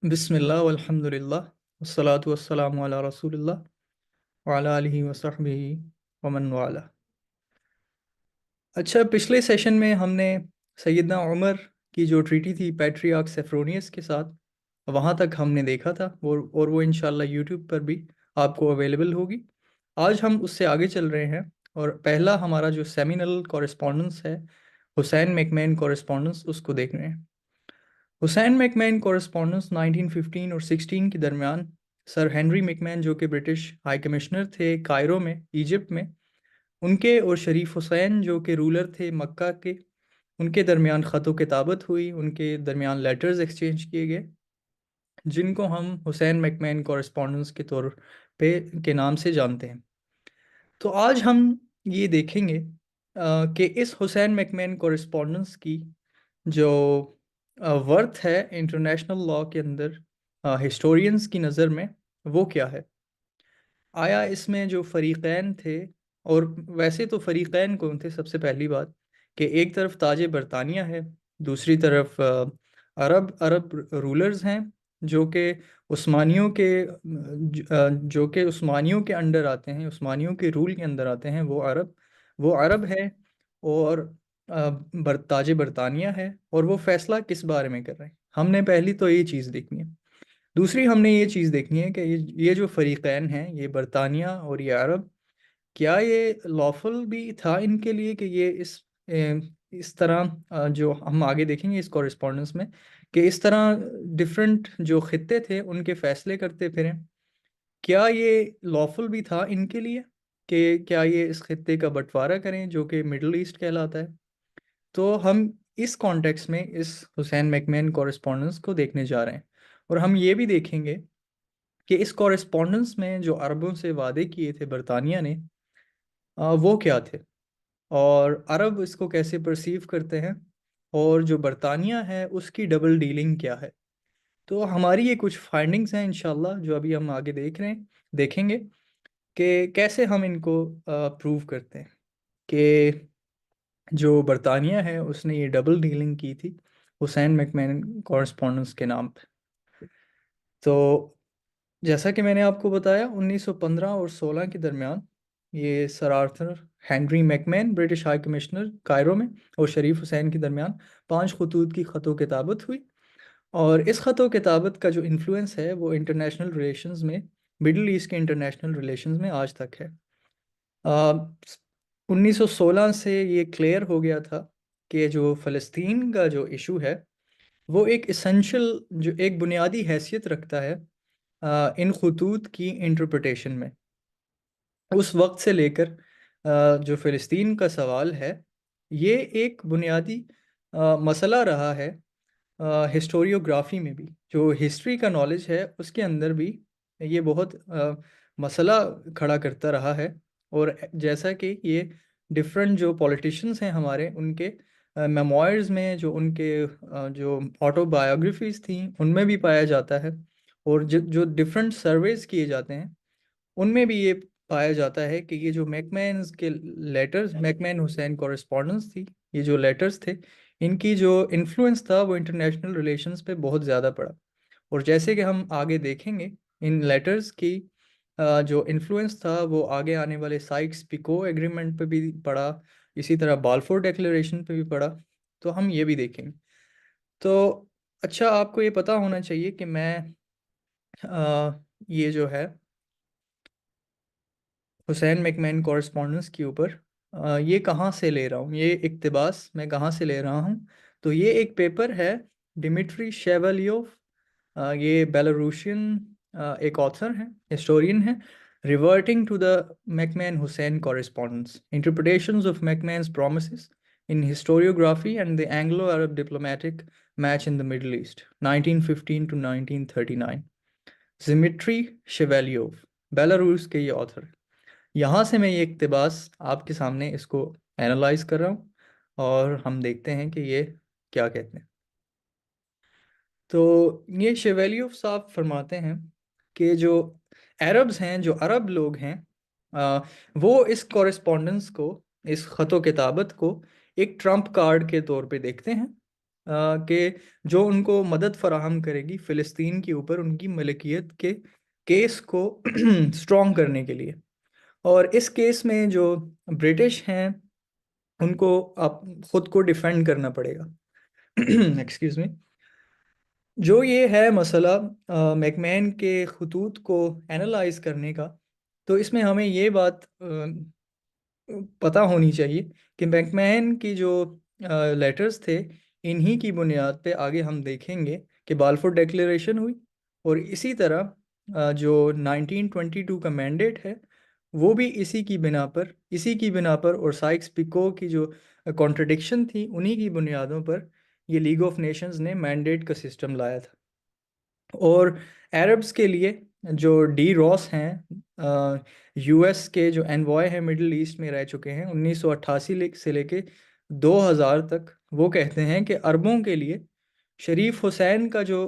بسم اللہ والحمد للہ والصلاة والسلام علی رسول اللہ وعلی آلہ وصحبہ ومن والا۔ اچھا، پچھلے سیشن میں ہم نے سیدنا عمر کی جو ٹریٹی تھی پیٹریارک سیفرونیس کے ساتھ، وہاں تک ہم نے دیکھا تھا، اور وہ انشاءاللہ یوٹیوب پر بھی آپ کو اویلیبل ہوگی۔ آج ہم اس سے آگے چل رہے ہیں، اور پہلا ہمارا جو سیمینل کورسپونڈنس ہے، حسین میکمین کورسپونڈنس، اس کو دیکھ رہے ہیں۔ حسین میکمین کورسپونڈنس 1915 اور 16 کے درمیان سر ہنری میکمین، جو کہ برٹش ہائی کمشنر تھے کائرو میں، ایجپٹ میں، ان کے اور شریف حسین جو کہ رولر تھے مکہ کے، ان کے درمیان خط و کتابت ہوئی، ان کے درمیان لیٹرز ایکسچینج کیے گئے، جن کو ہم حسین میکمین کورسپونڈنس کے طور پہ کے نام سے جانتے ہیں۔ تو آج ہم یہ دیکھیں گے کہ اس حسین میکمین کورسپونڈنس کی جو ورتھ ہے انٹرنیشنل لاء کے اندر ہسٹورینز کی نظر میں، وہ کیا ہے۔ آیا اس میں جو فریقین تھے، اور ویسے تو فریقین کون تھے؟ سب سے پہلی بات کہ ایک طرف تاج برطانیہ ہے، دوسری طرف عرب رولرز ہیں جو کہ عثمانیوں کے جو کہ عثمانیوں کے انڈر آتے ہیں، عثمانیوں کے رول کے اندر آتے ہیں، وہ عرب ہے، اور تاج برطانیہ ہے، اور وہ فیصلہ کس بارے میں کر رہے ہیں۔ ہم نے پہلی تو یہ چیز دیکھنی ہے۔ دوسری ہم نے یہ چیز دیکھنی ہے کہ یہ جو فریقین ہیں، یہ برطانیہ اور یہ عرب، کیا یہ لافل بھی تھا ان کے لیے کہ یہ اس طرح جو ہم آگے دیکھیں گے اس کورسپونڈنس میں، کہ اس طرح ڈفرینٹ جو خطے تھے ان کے فیصلے کرتے پھریں؟ کیا یہ لافل بھی تھا ان کے لیے کہ کیا یہ اس خطے کا بٹوارہ کریں جو کہ مڈل ایسٹ کہلاتا ہے؟ تو ہم اس کانٹیکس میں اس حسین میکمین کورسپونڈنس کو دیکھنے جا رہے ہیں، اور ہم یہ بھی دیکھیں گے کہ اس کورسپونڈنس میں جو عربوں سے وعدے کیے تھے برطانیہ نے، وہ کیا تھے، اور عرب اس کو کیسے پرسیو کرتے ہیں، اور جو برطانیہ ہے اس کی ڈبل ڈیلنگ کیا ہے۔ تو ہماری یہ کچھ فائنڈنگز ہیں انشاءاللہ جو ابھی ہم آگے دیکھیں گے کہ کیسے ہم ان کو پروو کرتے ہیں کہ جو برطانیہ ہے اس نے یہ ڈبل ڈیلنگ کی تھی حسین میکمین کورسپونڈنس کے نام پہ۔ تو جیسا کہ میں نے آپ کو بتایا، 1915 اور 16 کے درمیان یہ sir Arthur Henry McMahon, British high commissioner Cairo میں، اور شریف حسین کے درمیان 5 خطوط کی خط و کتابت ہوئی، اور اس خط و کتابت کا جو انفلوئنس ہے وہ انٹرنیشنل ریلیشنز میں، مڈل ایسٹ کے انٹرنیشنل ریلیشنز میں آج تک ہے۔ 1916 سے یہ کلیئر ہو گیا تھا کہ جو فلسطین کا جو ایشو ہے وہ ایک اسینشل، جو ایک بنیادی حیثیت رکھتا ہے ان خطوط کی انٹرپریٹیشن میں۔ اس وقت سے لے کر جو فلسطین کا سوال ہے، یہ ایک بنیادی مسئلہ رہا ہے ہسٹوریوگرافی میں بھی، جو ہسٹری کا نالج ہے اس کے اندر بھی یہ بہت مسئلہ کھڑا کرتا رہا ہے۔ اور جیسا کہ یہ ڈفرینٹ جو پولیٹیشنز ہیں ہمارے، ان کے میموائرز میں، جو ان کے جو آٹو بایوگرافیز تھیں، ان میں بھی پایا جاتا ہے، اور جو ڈفرینٹ سرویز کیے جاتے ہیں ان میں بھی یہ پایا جاتا ہے کہ یہ جو میکمینز کے لیٹرز، میکمین حسین کورسپونڈنس تھی، یہ جو لیٹرز تھے، ان کی جو انفلوئنس تھا وہ انٹرنیشنل ریلیشنز پہ بہت زیادہ پڑا۔ اور جیسے کہ ہم آگے دیکھیں گے، ان لیٹرز کی جو انفلوئنس تھا وہ آگے آنے والے سائکس پیکو ایگریمنٹ پہ بھی پڑا، اسی طرح بالفور ڈیکلیریشن پہ بھی پڑا۔ تو ہم یہ بھی دیکھیں گے۔ تو اچھا، آپ کو یہ پتہ ہونا چاہیے کہ میں یہ جو ہے حسین میکمین کورسپونڈنس کے اوپر یہ کہاں سے لے رہا ہوں، یہ اقتباس میں کہاں سے لے رہا ہوں؟ تو یہ ایک پیپر ہے ڈیمیٹری شیولیوف، یہ بیلاروشین ایک آتھر ہیں، ہسٹورین ہیں، reverting to the McMahon Hussein correspondence interpretations of McMahon's promises in historiography and the Anglo Arab diplomatic match in the middle east 1915 to 1939۔ Dmitry Shevelev, Belarus کے یہ آتھر۔ یہاں سے میں یہ اقتباس آپ کے سامنے اس کو اینالائز کر رہا ہوں، اور ہم دیکھتے ہیں کہ یہ کیا کہتے ہیں۔ تو یہ شیویلیوف صاحب فرماتے ہیں کہ جو عربز ہیں، جو عرب لوگ ہیں، وہ اس کورسپونڈنس کو، اس خط و کتابت کو ایک ٹرمپ کارڈ کے طور پہ دیکھتے ہیں، کہ جو ان کو مدد فراہم کرے گی فلسطین کے اوپر ان کی ملکیت کے کیس کو اسٹرانگ کرنے کے لیے۔ اور اس کیس میں جو برٹش ہیں ان کو خود کو ڈیفینڈ کرنا پڑے گا۔ Excuse me. جو یہ ہے مسئلہ میک مہن کے خطوط کو اینالائز کرنے کا، تو اس میں ہمیں یہ بات پتہ ہونی چاہیے کہ میک مہن کی جو لیٹرز تھے انہی کی بنیاد پہ آگے ہم دیکھیں گے کہ بالفور ڈیکلیریشن ہوئی، اور اسی طرح جو 1922 کا مینڈیٹ ہے وہ بھی اسی کی بنا پر اور سائکس پیکو کی جو کانٹرڈکشن تھی انہی کی بنیادوں پر یہ لیگ آف نیشنز نے مینڈیٹ کا سسٹم لایا تھا۔ اور عربس کے لیے جو ڈی راس ہیں، یو ایس کے جو انوائے ہیں مڈل ایسٹ میں رہ چکے ہیں 1988 سے لے کے 2000 تک، وہ کہتے ہیں کہ عربوں کے لیے شریف حسین کا جو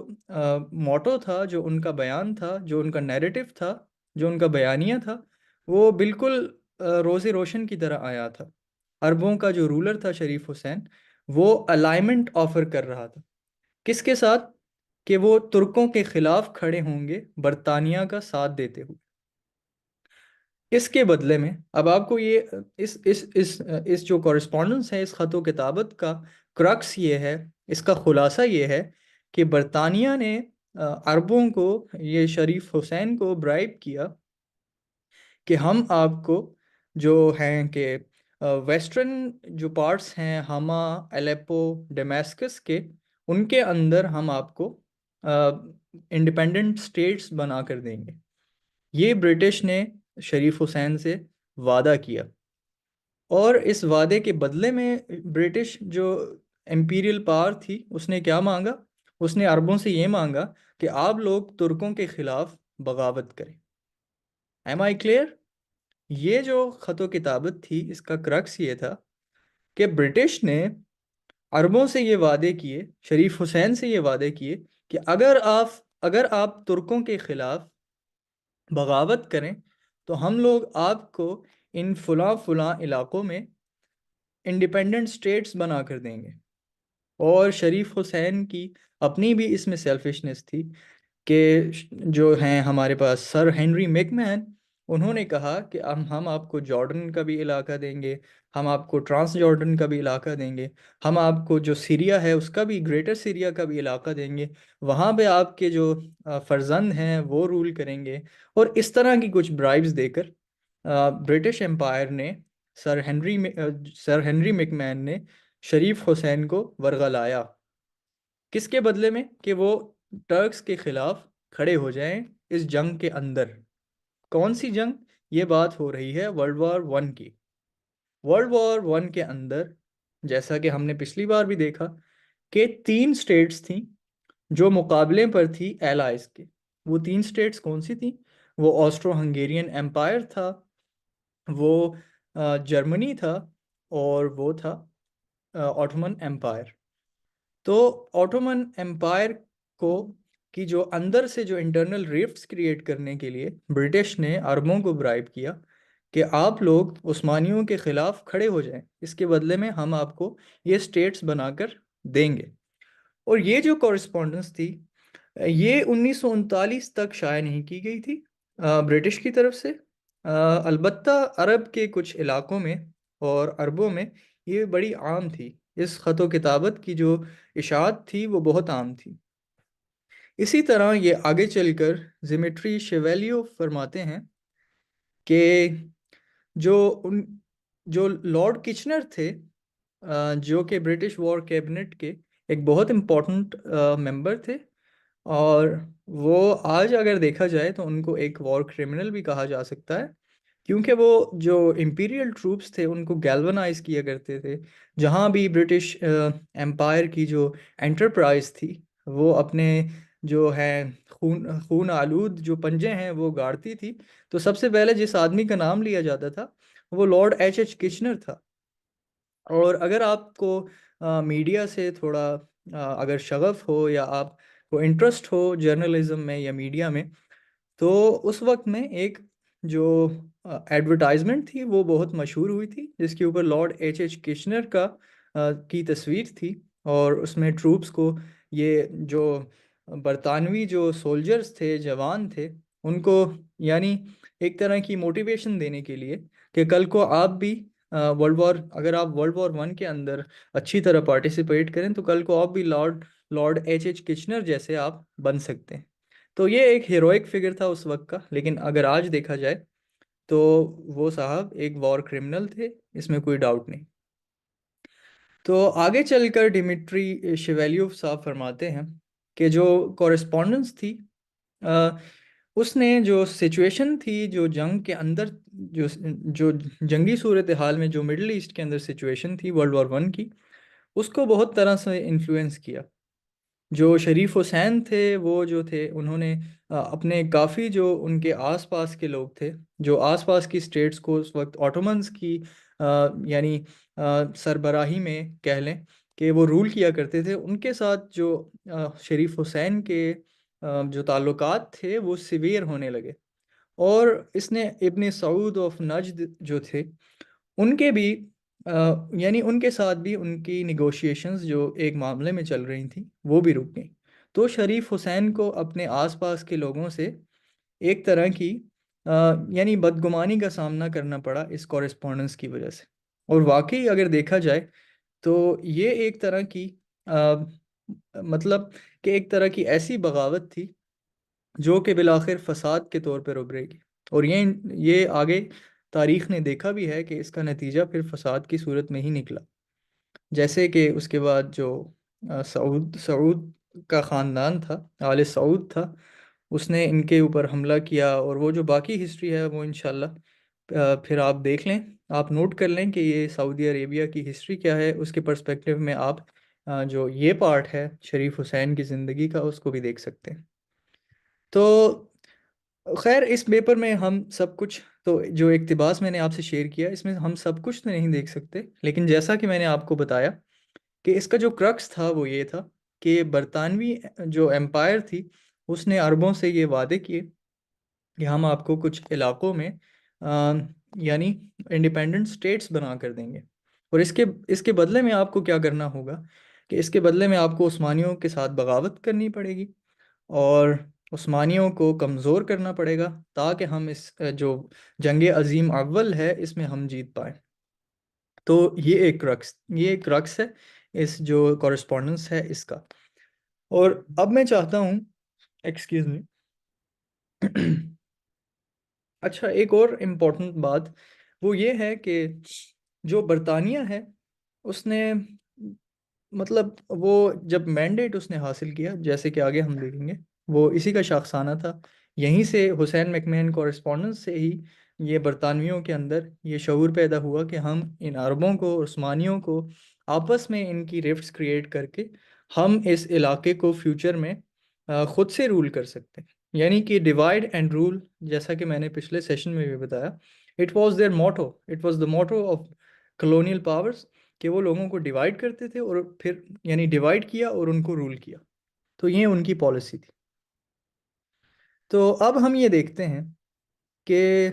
موٹو تھا، جو ان کا بیان تھا، جو ان کا نیریٹو تھا، جو ان کا بیانیہ تھا، وہ بالکل روز روشن کی طرح آیا تھا۔ عربوں کا جو رولر تھا شریف حسین، وہ الائنمنٹ آفر کر رہا تھا کس کے ساتھ؟ کہ وہ ترکوں کے خلاف کھڑے ہوں گے برطانیہ کا ساتھ دیتے ہوئے۔ اس کے بدلے میں اب آپ کو یہ اس جو کورسپونڈنس ہے، اس خط و کتابت کا کرکس یہ ہے، اس کا خلاصہ یہ ہے کہ برطانیہ نے عربوں کو، یہ شریف حسین کو برائب کیا کہ ہم آپ کو جو ہیں کہ ویسٹرن جو پارٹس ہیں ہما، الیپو، ڈیمیسکس کے، ان کے اندر ہم آپ کو انڈیپینڈنٹ اسٹیٹس بنا کر دیں گے۔ یہ برٹش نے شریف حسین سے وعدہ کیا، اور اس وعدے کے بدلے میں برٹش جو امپیریل پاور تھی اس نے کیا مانگا؟ اس نے عربوں سے یہ مانگا کہ آپ لوگ ترکوں کے خلاف بغاوت کریں۔ ایم آئی کلیئر؟ یہ جو خط و کتابت تھی اس کا کرکس یہ تھا کہ برٹش نے عربوں سے یہ وعدے کیے، شریف حسین سے یہ وعدے کیے کہ اگر آپ ترکوں کے خلاف بغاوت کریں تو ہم لوگ آپ کو ان فلاں فلاں علاقوں میں انڈیپینڈنٹ اسٹیٹس بنا کر دیں گے۔ اور شریف حسین کی اپنی بھی اس میں سیلفشنس تھی کہ جو ہیں ہمارے پاس سر ہنری میک مہن، انہوں نے کہا کہ ہم آپ کو جارڈن کا بھی علاقہ دیں گے، ہم آپ کو ٹرانس جارڈن کا بھی علاقہ دیں گے، ہم آپ کو جو سیریا ہے اس کا بھی، گریٹر سیریا کا بھی علاقہ دیں گے، وہاں پہ آپ کے جو فرزند ہیں وہ رول کریں گے۔ اور اس طرح کی کچھ برائبز دے کر برٹش امپائر نے، سر ہنری میک مہن نے شریف حسین کو ورغلایا، کس کے بدلے میں؟ کہ وہ ٹرکس کے خلاف کھڑے ہو جائیں اس جنگ کے اندر۔ کون سی جنگ؟ یہ بات ہو رہی ہے ورلڈ وار ون کی۔ ورلڈ وار ون کے اندر جیسا کہ ہم نے پچھلی بار بھی دیکھا کہ 3 اسٹیٹس تھیں جو مقابلے پر تھی ایلائز کے۔ وہ 3 اسٹیٹس کون سی تھیں؟ وہ آسٹرو ہنگیرین امپائر تھا، وہ جرمنی تھا، اور وہ تھا آٹومن امپائر۔ تو آٹومن امپائر کو کی جو اندر سے جو انٹرنل ریفٹس کریٹ کرنے کے لیے برٹش نے عربوں کو برائب کیا کہ آپ لوگ عثمانیوں کے خلاف کھڑے ہو جائیں، اس کے بدلے میں ہم آپ کو یہ اسٹیٹس بنا کر دیں گے۔ اور یہ جو کورسپونڈنس تھی یہ 1939 تک شائع نہیں کی گئی تھی برٹش کی طرف سے، البتہ عرب کے کچھ علاقوں میں اور عربوں میں یہ بڑی عام تھی، اس خط و کتابت کی جو اشاعت تھی وہ بہت عام تھی۔ اسی طرح یہ آگے چل کر زیمیٹری شیویلیو فرماتے ہیں کہ جو لارڈ کچنر تھے، جو کہ برٹش وار کیبنٹ کے ایک بہت امپورٹنٹ ممبر تھے، اور وہ آج اگر دیکھا جائے تو ان کو ایک وار کرمنل بھی کہا جا سکتا ہے، کیونکہ وہ جو امپیریل ٹروپس تھے ان کو گیلونائز کیا کرتے تھے۔ جہاں بھی برٹش امپائر کی جو انٹرپرائز تھی وہ اپنے جو ہے خون آلود جو پنجے ہیں وہ گاڑتی تھی، تو سب سے پہلے جس آدمی کا نام لیا جاتا تھا وہ لارڈ ایچ کچنر تھا۔ اور اگر آپ کو میڈیا سے تھوڑا اگر شغف ہو یا آپ کو انٹرسٹ ہو جرنلزم میں یا میڈیا میں، تو اس وقت میں ایک جو ایڈورٹائزمنٹ تھی وہ بہت مشہور ہوئی تھی جس کے اوپر لارڈ ایچ کچنر کی تصویر تھی، اور اس میں ٹروپس کو، یہ جو برطانوی جو سولجرز تھے، جوان تھے، ان کو یعنی ایک طرح کی موٹیویشن دینے کے لیے کہ کل کو آپ بھی اگر آپ ورلڈ وار 1 کے اندر اچھی طرح پارٹیسپیٹ کریں تو کل کو آپ بھی لارڈ ایچ ایچ کچنر جیسے آپ بن سکتے ہیں۔ تو یہ ایک ہیروئک فگر تھا اس وقت کا، لیکن اگر آج دیکھا جائے تو وہ صاحب ایک وار کرمنل تھے، اس میں کوئی ڈاؤٹ نہیں۔ تو آگے چل کر ڈیمیٹری شیویلیوف صاحب فرماتے ہیں کہ جو کورسپونڈنس تھی، اس نے جو سچویشن تھی، جو جنگ کے اندر، جو جو جنگی صورتحال میں جو مڈل ایسٹ کے اندر سچویشن تھی ورلڈ وار 1 کی، اس کو بہت طرح سے انفلوئنس کیا۔ جو شریف حسین تھے، وہ جو تھے انہوں نے اپنے کافی جو ان کے آس پاس کے لوگ تھے، جو آس پاس کی اسٹیٹس کو اس وقت آٹومنز کی یعنی سربراہی میں کہہ لیں کہ وہ رول کیا کرتے تھے، ان کے ساتھ جو شریف حسین کے جو تعلقات تھے وہ سیویئر ہونے لگے۔ اور اس نے ابن سعود آف نجد جو تھے ان کے بھی یعنی ان کے ساتھ بھی ان کی نیگوشیشنز جو ایک معاملے میں چل رہی تھیں وہ بھی رک گئیں۔ تو شریف حسین کو اپنے آس پاس کے لوگوں سے ایک طرح کی یعنی بدگمانی کا سامنا کرنا پڑا اس کورسپونڈنس کی وجہ سے۔ اور واقعی اگر دیکھا جائے تو یہ ایک طرح کی مطلب کہ ایک طرح کی ایسی بغاوت تھی جو کہ بالآخر فساد کے طور پر ابھرے گی، اور یہ آگے تاریخ نے دیکھا بھی ہے کہ اس کا نتیجہ پھر فساد کی صورت میں ہی نکلا۔ جیسے کہ اس کے بعد جو سعود کا خاندان تھا، آل سعود تھا، اس نے ان کے اوپر حملہ کیا، اور وہ جو باقی ہسٹری ہے وہ انشاءاللہ پھر آپ دیکھ لیں، آپ نوٹ کر لیں کہ یہ سعودی عربیہ کی ہسٹری کیا ہے، اس کے پرسپیکٹیو میں آپ جو یہ پارٹ ہے شریف حسین کی زندگی کا اس کو بھی دیکھ سکتے ہیں۔ تو خیر اس پیپر میں ہم سب کچھ، تو جو اقتباس میں نے آپ سے شیئر کیا اس میں ہم سب کچھ تو نہیں دیکھ سکتے، لیکن جیسا کہ میں نے آپ کو بتایا کہ اس کا جو کرکس تھا وہ یہ تھا کہ برطانوی جو امپائر تھی اس نے عربوں سے یہ وعدے کیے کہ ہم آپ کو کچھ علاقوں میں یعنی انڈیپینڈنٹ اسٹیٹس بنا کر دیں گے، اور اس کے بدلے میں آپ کو کیا کرنا ہوگا کہ اس کے بدلے میں آپ کو عثمانیوں کے ساتھ بغاوت کرنی پڑے گی، اور عثمانیوں کو کمزور کرنا پڑے گا تاکہ ہم اس جو جنگ عظیم اول ہے اس میں ہم جیت پائیں۔ تو یہ ایک رقص ہے اس جو کورسپونڈنس ہے اس کا۔ اور اب میں چاہتا ہوں، ایکسکیوز می اچھا ایک اور امپورٹنٹ بات وہ یہ ہے کہ جو برطانیہ ہے اس نے مطلب وہ جب مینڈیٹ اس نے حاصل کیا، جیسے کہ آگے ہم دیکھیں گے، وہ اسی کا شاخسانہ تھا۔ یہیں سے حسین میکمہن کورسپونڈنس سے ہی یہ برطانویوں کے اندر یہ شعور پیدا ہوا کہ ہم ان عربوں کو، عثمانیوں کو آپس میں ان کی رفٹس کریٹ کر کے ہم اس علاقے کو فیوچر میں خود سے رول کر سکتے ہیں، یعنی کہ ڈیوائڈ اینڈ رول، جیسا کہ میں نے پچھلے سیشن میں بھی بتایا، it was their motto, it was the motto of colonial powers, کہ وہ لوگوں کو ڈیوائڈ کرتے تھے اور پھر یعنی ڈیوائڈ کیا اور ان کو رول کیا۔ تو یہ ان کی پالیسی تھی۔ تو اب ہم یہ دیکھتے ہیں کہ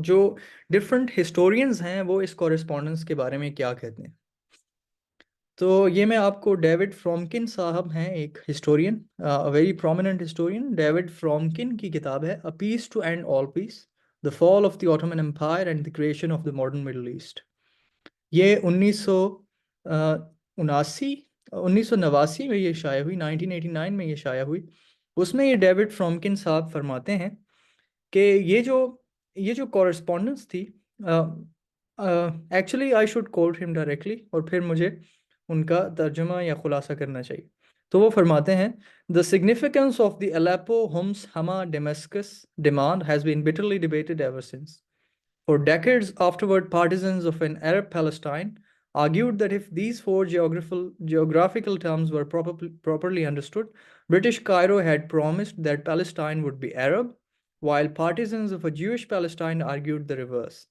جو ڈفرینٹ ہسٹورینز ہیں وہ اس کورسپونڈنس کے بارے میں کیا کہتے ہیں۔ تو یہ میں آپ کو ڈیوڈ فرامکن صاحب ہیں، ایک historian, very prominent historian, David Fromkin کی کتاب ہے A Peace to End All Peace: The Fall of the Ottoman Empire and the Creation of the Modern Middle East۔ یہ 1989 میں یہ شائع ہوئی، 1989 میں یہ شائع ہوئی۔ اس میں یہ ڈیوڈ فرامکن صاحب فرماتے ہیں کہ یہ جو کورسپونڈنس تھی، ایکچولی آئی شوڈ کوٹ ہم ڈائریکٹلی اور پھر مجھے ان کا ترجمہ یا خلاصہ کرنا چاہیے۔ تو وہ فرماتے ہیں The significance of the Aleppo, Homs, Hama, Damascus demand has been bitterly debated ever since. For decades afterward, partisans of an Arab Palestine argued that if these four geographical terms were properly understood, British Cairo had promised that Palestine would be Arab, while partisans of a Jewish Palestine argued the reverse.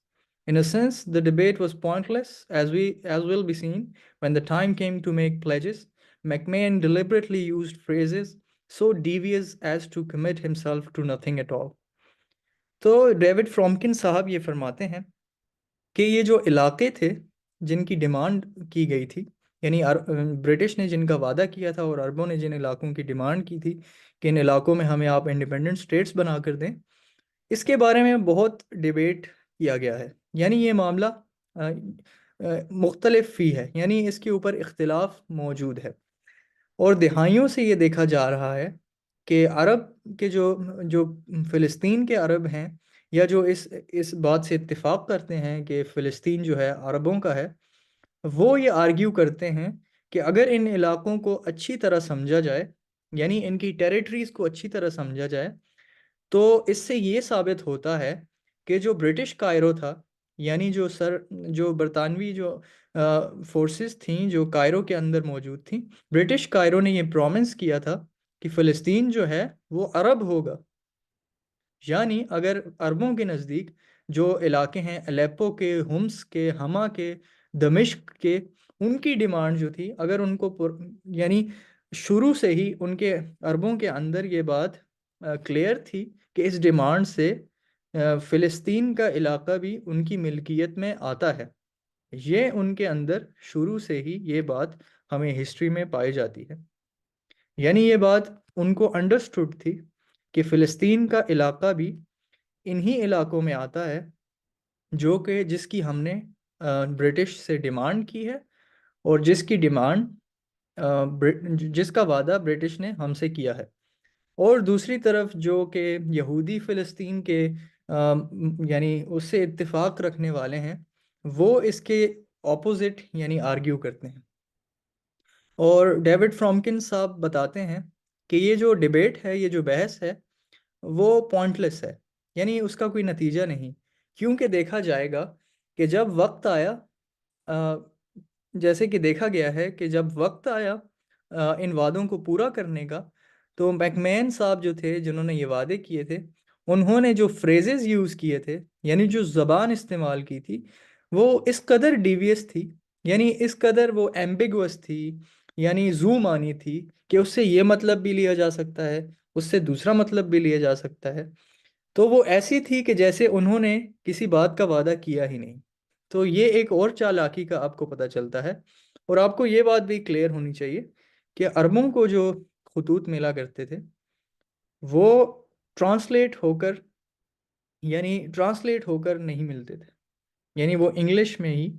In a sense, the debate was pointless, as will be seen when the time came to make pledges. McMahon deliberately used phrases so devious as to commit himself to nothing at all. تو David فرامکن صاحب یہ فرماتے ہیں کہ یہ جو علاقے تھے جن کی ڈیمانڈ کی گئی تھی یعنی برٹش نے جن کا وعدہ کیا تھا اور عربوں نے جن علاقوں کی ڈیمانڈ کی تھی کہ ان علاقوں میں ہمیں آپ انڈیپینڈنٹ اسٹیٹس بنا کر دیں، اس کے بارے میں بہت ڈیبیٹ کیا گیا ہے. یعنی یہ معاملہ مختلف ہی ہے، یعنی اس کے اوپر اختلاف موجود ہے. اور دہائیوں سے یہ دیکھا جا رہا ہے کہ عرب کے جو فلسطین کے عرب ہیں، یا جو اس بات سے اتفاق کرتے ہیں کہ فلسطین جو ہے عربوں کا ہے، وہ یہ آرگیو کرتے ہیں کہ اگر ان علاقوں کو اچھی طرح سمجھا جائے، یعنی ان کی ٹیریٹریز کو اچھی طرح سمجھا جائے، تو اس سے یہ ثابت ہوتا ہے کہ جو برٹش کائرو تھا، یعنی جو برطانوی جو فورسز تھیں جو کائرو کے اندر موجود تھیں، برٹش کائرو نے یہ پرومنس کیا تھا کہ فلسطین جو ہے وہ عرب ہوگا. یعنی اگر عربوں کے نزدیک جو علاقے ہیں الیپو کے، ہمس کے، ہما کے، دمشق کے، ان کی ڈیمانڈ جو تھی، اگر ان کو یعنی شروع سے ہی ان کے عربوں کے اندر یہ بات کلیئر تھی کہ اس ڈیمانڈ سے فلسطین کا علاقہ بھی ان کی ملکیت میں آتا ہے. یہ ان کے اندر شروع سے ہی یہ بات ہمیں ہسٹری میں پائی جاتی ہے. یعنی یہ بات ان کو انڈرسٹوڈ تھی کہ فلسطین کا علاقہ بھی انہی علاقوں میں آتا ہے جو کہ جس کی ہم نے برٹش سے ڈیمانڈ کی ہے، اور جس کی ڈیمانڈ جس کا وعدہ برٹش نے ہم سے کیا ہے. اور دوسری طرف جو کہ یہودی فلسطین کے یعنی اس سے اتفاق رکھنے والے ہیں، وہ اس کے اپوزٹ یعنی آرگیو کرتے ہیں. اور ڈیوڈ فرامکن صاحب بتاتے ہیں کہ یہ جو ڈیبیٹ ہے، یہ جو بحث ہے، وہ پوائنٹلیس ہے، یعنی اس کا کوئی نتیجہ نہیں. کیونکہ دیکھا جائے گا کہ جب وقت آیا، جیسے کہ دیکھا گیا ہے کہ جب وقت آیا ان وعدوں کو پورا کرنے کا، تو میکمین صاحب جو تھے جنہوں نے یہ وعدے کیے تھے، انہوں نے جو فریزز یوز کیے تھے، یعنی جو زبان استعمال کی تھی، وہ اس قدر ڈیویس تھی، یعنی اس قدر وہ ایمبیگوس تھی، یعنی زو مانی تھی کہ اس سے یہ مطلب بھی لیا جا سکتا ہے، اس سے دوسرا مطلب بھی لیا جا سکتا ہے. تو وہ ایسی تھی کہ جیسے انہوں نے کسی بات کا وعدہ کیا ہی نہیں. تو یہ ایک اور چالاکی کا آپ کو پتہ چلتا ہے. اور آپ کو یہ بات بھی کلیئر ہونی چاہیے کہ عربوں کو جو خطوط ملا کرتے تھے، وہ ٹرانسلیٹ ہو کر نہیں ملتے تھے. یعنی وہ انگلش میں ہی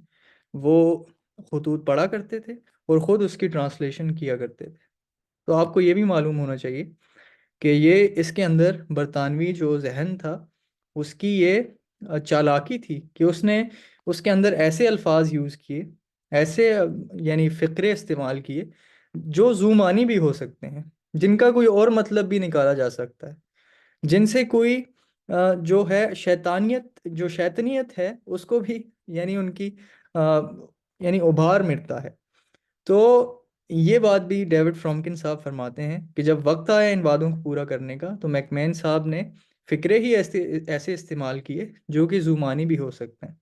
وہ خطوط پڑھا کرتے تھے اور خود اس کی ٹرانسلیشن کیا کرتے تھے. تو آپ کو یہ بھی معلوم ہونا چاہیے کہ یہ اس کے اندر برطانوی جو ذہن تھا، اس کی یہ چالاکی تھی کہ اس نے اس کے اندر ایسے الفاظ یوز کیے، ایسے یعنی فقرے استعمال کیے جو زومانی بھی ہو سکتے ہیں، جن کا کوئی اور مطلب بھی نکالا جا سکتا ہے، جن سے کوئی جو ہے جو شیطنیت ہے اس کو بھی یعنی ان کی یعنی ابھار ملتا ہے. تو یہ بات بھی ڈیوڈ فرامکن صاحب فرماتے ہیں کہ جب وقت آیا ان وعدوں کو پورا کرنے کا، تو میکمین صاحب نے فکرے ہی ایسے استعمال کیے جو کہ زومانی بھی ہو سکتے ہیں.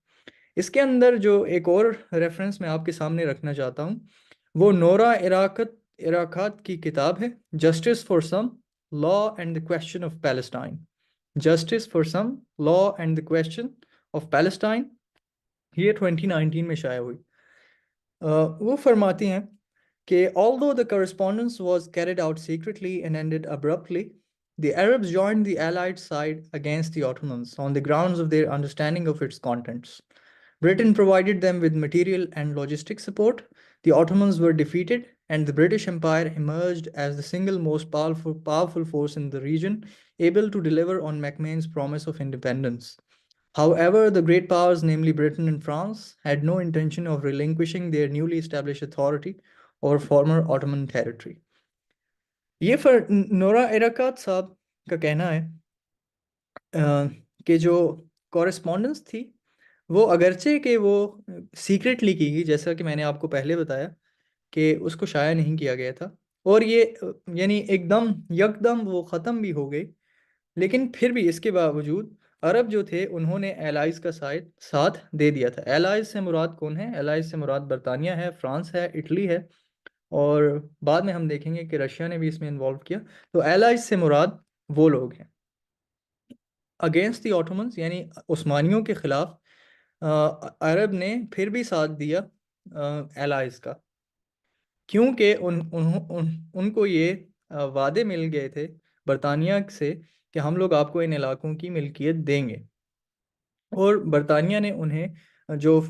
اس کے اندر جو ایک اور ریفرنس میں آپ کے سامنے رکھنا چاہتا ہوں، وہ نورا عراقات کی کتاب ہے، justice for some, law and the question of Palestine. Justice for some, law and the question of Palestine, یہ 2019 میں شائع ہوئی. وہ فرماتی ہیں کہ although the correspondence was carried out secretly and ended abruptly, the Arabs joined the Allied side against the Ottomans on the grounds of their understanding of its contents. Britain provided them with material and logistic support. The Ottomans were defeated, and the British Empire emerged as the single most powerful force in the region, able to deliver on MacMahon's promise of independence. However, the great powers, namely Britain and France, had no intention of relinquishing their newly established authority over former Ottoman territory. یہ نورا ارکات صاحب کا کہنا ہے کہ جو correspondence تھی وہ اگرچہ کہ وہ سیکرٹلی کی گئی، جیسا کہ میں نے آپ کو پہلے بتایا کہ اس کو شائع نہیں کیا گیا تھا، اور یہ یعنی یکدم وہ ختم بھی ہو گئی، لیکن پھر بھی اس کے باوجود عرب جو تھے انہوں نے ایلائز کا ساتھ دے دیا تھا. ایلائز سے مراد کون ہے؟ ایلائز سے مراد برطانیہ ہے، فرانس ہے، اٹلی ہے، اور بعد میں ہم دیکھیں گے کہ رشیا نے بھی اس میں انوالو کیا. تو ایلائز سے مراد وہ لوگ ہیں. اگینسٹ دی آٹومنس یعنی عثمانیوں کے خلاف عرب نے پھر بھی ساتھ دیا ایلائز کا. کیونکہ ان کو یہ وعدے مل گئے تھے برطانیہ سے کہ ہم لوگ آپ کو ان علاقوں کی ملکیت دیں گے، اور برطانیہ نے انہیں جو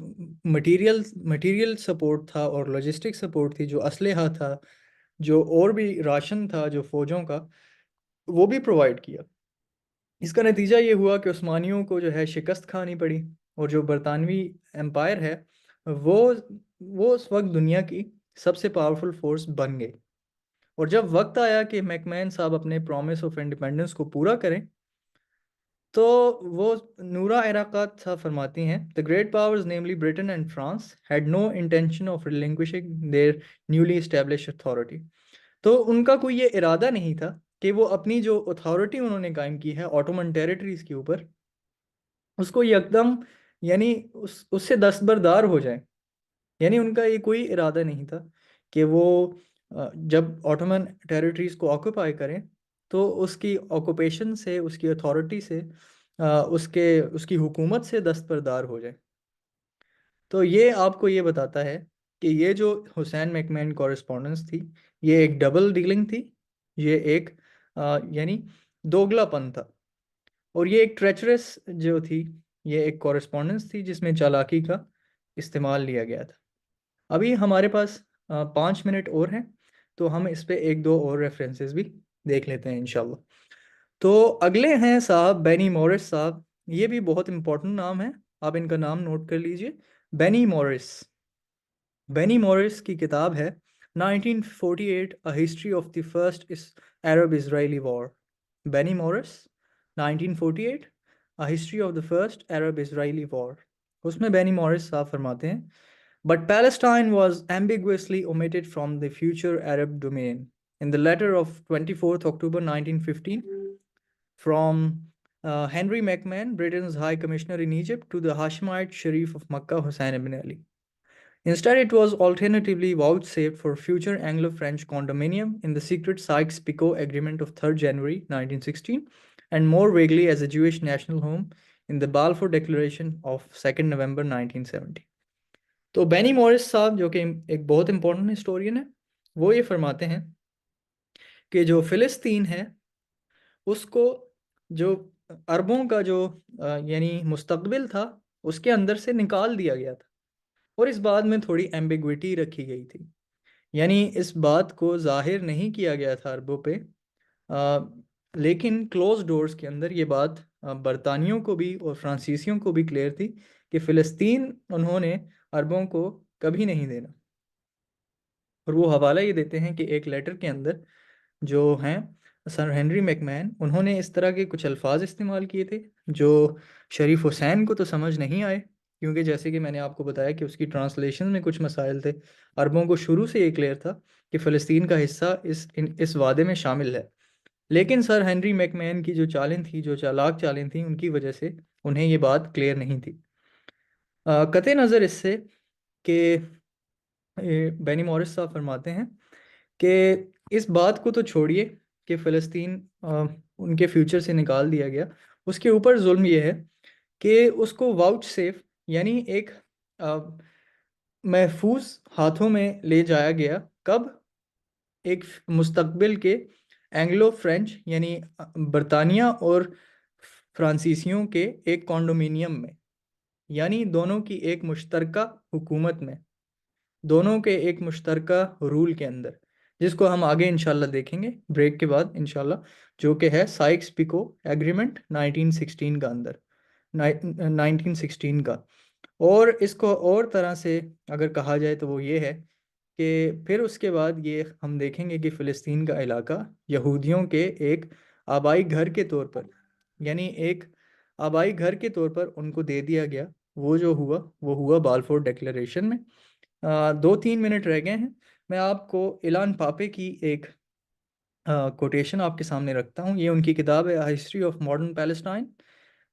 مٹیریل سپورٹ تھا اور لاجسٹک سپورٹ تھی، جو اسلحہ تھا، جو اور بھی راشن تھا جو فوجوں کا، وہ بھی پرووائڈ کیا۔ اس کا نتیجہ یہ ہوا کہ عثمانیوں کو جو ہے شکست کھانی پڑی، اور جو برطانوی امپائر ہے وہ وہ اس وقت دنیا کی سب سے پاورفل فورس بن گئی۔ اور جب وقت آیا کہ میکمین صاحب اپنے پرومس آف انڈیپینڈنس کو پورا کریں، تو وہ نورا عراقات صاحب فرماتی ہیں the great powers namely Britain and France had no intention of relinquishing their newly established authority۔ تو ان کا کوئی یہ ارادہ نہیں تھا کہ وہ اپنی جو اتھارٹی انہوں نے قائم کی ہے آٹومن ٹیریٹریز کے اوپر، اس کو یکدم یعنی اس سے دستبردار ہو جائیں۔ یعنی ان کا یہ کوئی ارادہ نہیں تھا کہ وہ جب آٹومن ٹیریٹریز کو آکوپائی کریں تو اس کی آکوپیشن سے، اس کی اتھارٹی سے، اس کی حکومت سے دستبردار ہو جائیں۔ تو یہ آپ کو یہ بتاتا ہے کہ یہ جو حسین میکمین کورسپونڈنس تھی، یہ ایک ڈبل ڈیلنگ تھی، یہ ایک یعنی دوگلا پن تھا، اور یہ ایک ٹریچرس جو تھی، یہ ایک کورسپونڈنس تھی جس میں چالاکی کا استعمال لیا گیا تھا۔ ابھی ہمارے پاس 5 منٹ اور ہیں، تو ہم اس پہ ایک دو اور ریفرنسز بھی دیکھ لیتے ہیں انشاءاللہ۔ تو اگلے ہیں صاحب بینی مورس صاحب، یہ بھی بہت امپورٹنٹ نام ہے، آپ ان کا نام نوٹ کر لیجئے، بینی مورس۔ بینی مورس کی کتاب ہے 1948 A History of the First Arab-Israeli War۔ بینی مورس 1948 A History of the First Arab-Israeli War۔ اس میں بینی مورس صاحب فرماتے ہیں But Palestine was ambiguously omitted from the future Arab domain. In the letter of 24th October 1915, from Henry McMahon, Britain's High Commissioner in Egypt, to the Hashemite Sharif of Makkah, Hussein ibn Ali. Instead, it was alternatively vouchsafed for future Anglo-French condominium in the secret Sykes-Picot Agreement of 3rd January 1916, and more vaguely as a Jewish national home in the Balfour Declaration of 2nd November 1970۔ تو بینی مورس صاحب جو کہ ایک بہت important historian ہے، وہ یہ فرماتے ہیں کہ جو فلسطین ہے اس کو جو عربوں کا جو یعنی مستقبل تھا اس کے اندر سے نکال دیا گیا تھا، اور اس بات میں تھوڑی ایمبیگوٹی رکھی گئی تھی، یعنی اس بات کو ظاہر نہیں کیا گیا تھا عربوں پہ، لیکن کلوز ڈورز کے اندر یہ بات برطانیوں کو بھی اور فرانسیسیوں کو بھی کلیئر تھی کہ فلسطین انہوں نے عربوں کو کبھی نہیں دینا۔ اور وہ حوالہ یہ دیتے ہیں کہ ایک لیٹر کے اندر جو ہیں سر ہنری میکمین، انہوں نے اس طرح کے کچھ الفاظ استعمال کیے تھے جو شریف حسین کو تو سمجھ نہیں آئے، کیونکہ جیسے کہ میں نے آپ کو بتایا کہ اس کی ٹرانسلیشن میں کچھ مسائل تھے۔ عربوں کو شروع سے یہ کلیئر تھا کہ فلسطین کا حصہ اس وعدے میں شامل ہے، لیکن سر ہنری میکمین کی جو چالیں تھیں، جو چالاک چالیں تھیں، ان کی وجہ سے انہیں یہ بات کلیئر نہیں تھی۔ قطع نظر اس سے کہ بینی مورس صاحب فرماتے ہیں کہ اس بات کو تو چھوڑیے کہ فلسطین ان کے فیوچر سے نکال دیا گیا، اس کے اوپر ظلم یہ ہے کہ اس کو واؤچ سیف یعنی ایک محفوظ ہاتھوں میں لے جایا گیا، کب؟ ایک مستقبل کے اینگلو فرینچ یعنی برطانیہ اور فرانسیسیوں کے ایک کانڈومینیم میں، یعنی دونوں کی ایک مشترکہ حکومت میں، دونوں کے ایک مشترکہ رول کے اندر، جس کو ہم آگے انشاءاللہ دیکھیں گے بریک کے بعد انشاءاللہ، جو کہ ہے سائکس پیکو ایگریمنٹ 1916 کا اندر 1916 کا۔ اور اس کو اور طرح سے اگر کہا جائے تو وہ یہ ہے کہ پھر اس کے بعد یہ ہم دیکھیں گے کہ فلسطین کا علاقہ یہودیوں کے ایک آبائی گھر کے طور پر، یعنی ایک آبائی گھر کے طور پر ان کو دے دیا گیا۔ وہ جو ہوا وہ ہوا بالفور ڈیکلیریشن میں۔ 2-3 منٹ رہ گئے ہیں، میں آپ کو ایلان پاپے کی ایک کوٹیشن آپ کے سامنے رکھتا ہوں۔ یہ ان کی کتاب ہے ہسٹری آف ماڈرن پیلسٹائن،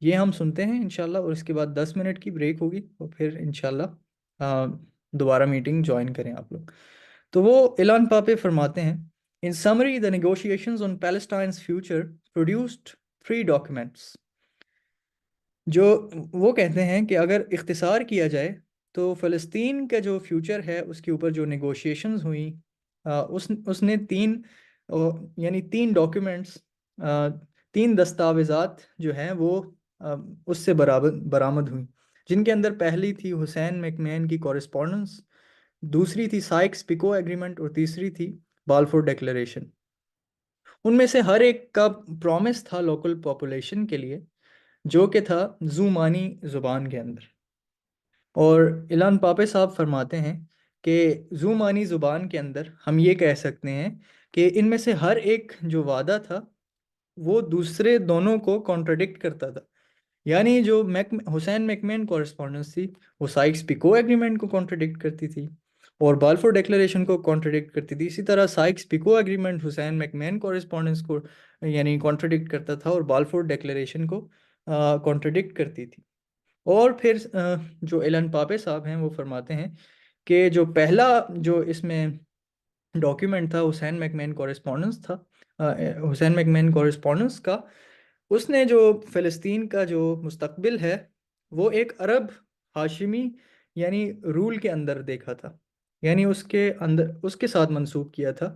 یہ ہم سنتے ہیں انشاءاللہ، اور اس کے بعد 10 منٹ کی بریک ہوگی، اور پھر انشاءاللہ دوبارہ میٹنگ جوائن کریں آپ لوگ۔ تو وہ ایلان پاپے فرماتے ہیں In summary, the negotiations on Palestine's future produced 3 documents۔ جو وہ کہتے ہیں کہ اگر اختصار کیا جائے تو فلسطین کا جو فیوچر ہے اس کے اوپر جو نیگوشیشنز ہوئیں اس نے یعنی 3 ڈاکیومنٹس، 3 دستاویزات جو ہیں وہ اس سے برآمد ہوئیں، جن کے اندر پہلی تھی حسین میکمہن کی کورسپونڈنس، دوسری تھی سائکس پیکو ایگریمنٹ، اور تیسری تھی بالفور ڈیکلریشن۔ ان میں سے ہر ایک کا پرومس تھا لوکل پاپولیشن کے لیے، جو کہ تھا زومانی زبان کے اندر۔ اور اعلان پاپے صاحب فرماتے ہیں کہ زومانی زبان کے اندر ہم یہ کہہ سکتے ہیں کہ ان میں سے ہر ایک جو وعدہ تھا وہ دوسرے دونوں کو کانٹرڈکٹ کرتا تھا۔ یعنی جو حسین میکمہن کورسپونڈنس تھی وہ سائکس پیکو ایگریمنٹ کو کانٹرڈکٹ کرتی تھی اور بالفور ڈیکلریشن کو کانٹرڈکٹ کرتی تھی۔ اسی طرح سائکس پیکو ایگریمنٹ حسین میکمہن کورسپونڈنس کو یعنی کانٹرڈکٹ کرتا تھا اور بالفور ڈیکلریشن کو کانٹرڈکٹ کرتی تھی۔ اور پھر جو ایلن پاپے صاحب ہیں وہ فرماتے ہیں کہ جو پہلا جو اس میں ڈاکیومنٹ تھا حسین میکمہن کورسپونڈنس تھا، حسین میکمہن کورسپونڈنس کا، اس نے جو فلسطین کا جو مستقبل ہے وہ ایک عرب ہاشمی یعنی رول کے اندر دیکھا تھا، یعنی اس کے ساتھ منسوب کیا تھا